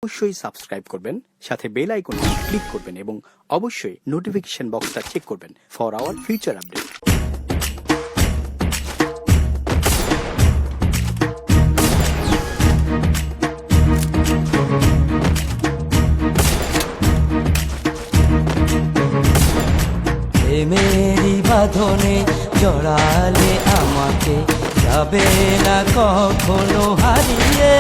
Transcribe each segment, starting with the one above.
অবশ্যই সাবস্ক্রাইব করবেন, সাথে বেল আইকনটি ক্লিক করবেন এবং অবশ্যই নোটিফিকেশন বক্সটা চেক করবেন ফর আওয়ার ফিউচার আপডেট। প্রেমেরই বাঁধনে জড়ালে আমাকে যাবে না কখনো হারিয়ে।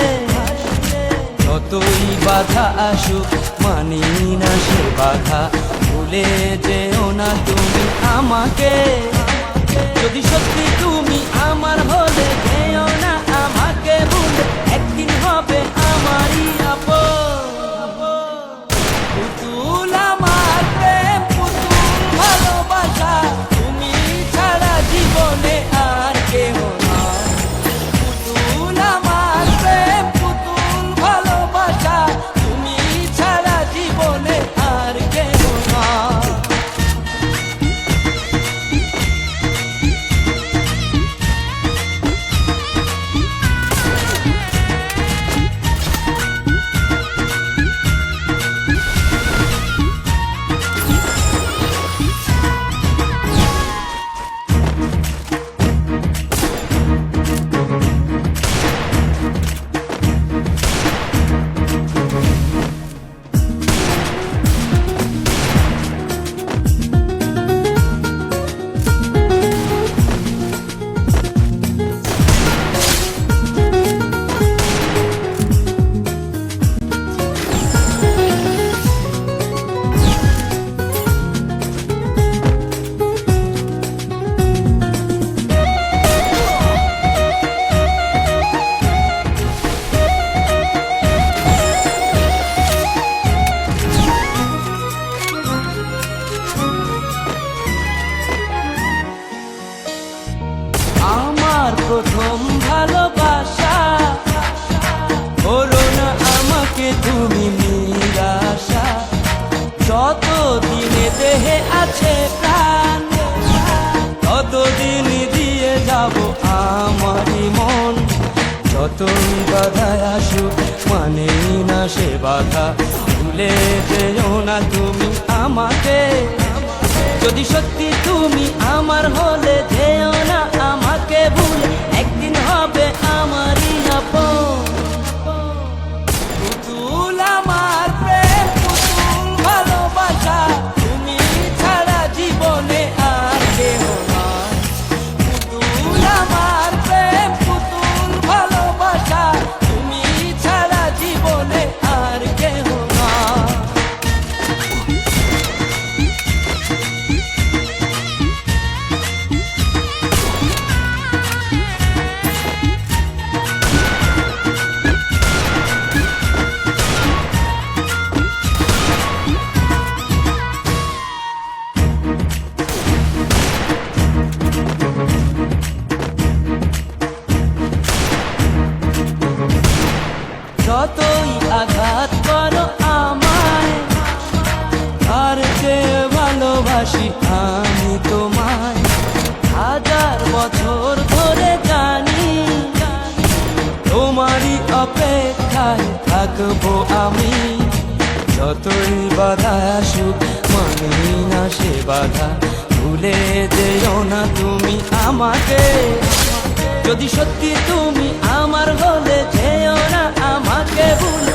যতই বাধা আসুক মানি না সে বাধা, ভুলে যেও না তুমি আমাকে। যদি সত্যি তুমি আমার হলে যেও না আমাকে ভুলে, একদিন হবে আমারই আপন। পুতুল আমার প্রেম, পুতুল ভালোবাসা, তুমি ছাড়া জীবনে আর কেহ না। পুতুল আমার প্রেম, পুতুল ভালোবাসা, তুমি ছাড়া জীবনে আর কেহ না। প্রথম ভালোবাসা, করো না আমাকে তুমি নিরাশা। যত দিনে দেহে আছে প্রাণ, ততদিন দিয়ে যাব আমারই মন। যতই বাধা আসুক মানে না সে বাধা, ভুলে যেও না তুমি আমাকে। যদি সত্যি তুমি আমার হলে যেও না আমাকে ভুলে, একদিন হবে আমারই আপন। পুতুল আমার প্রেম, পুতুল ভালোবাসা, তুমি ছাড়া জীবনে আর কেহ না। পুতুল আমার প্রেম, পুতুল ভালোবাসা, তুমি ছাড়া জীবনে আর কেহ না। যতই আঘাত করো আমায়, আর যে ভালোবাসি আমি তোমায়। 1000 বছর ধরে জানি তোমারই অপেক্ষায় থাকবো আমি। যতই বাধা আসুক মানি না সে বাধা, ভুলে যেও না তুমি আমাকে। যদি সত্যি তুমি আমার হলে যেও না আমাকে ভুলে,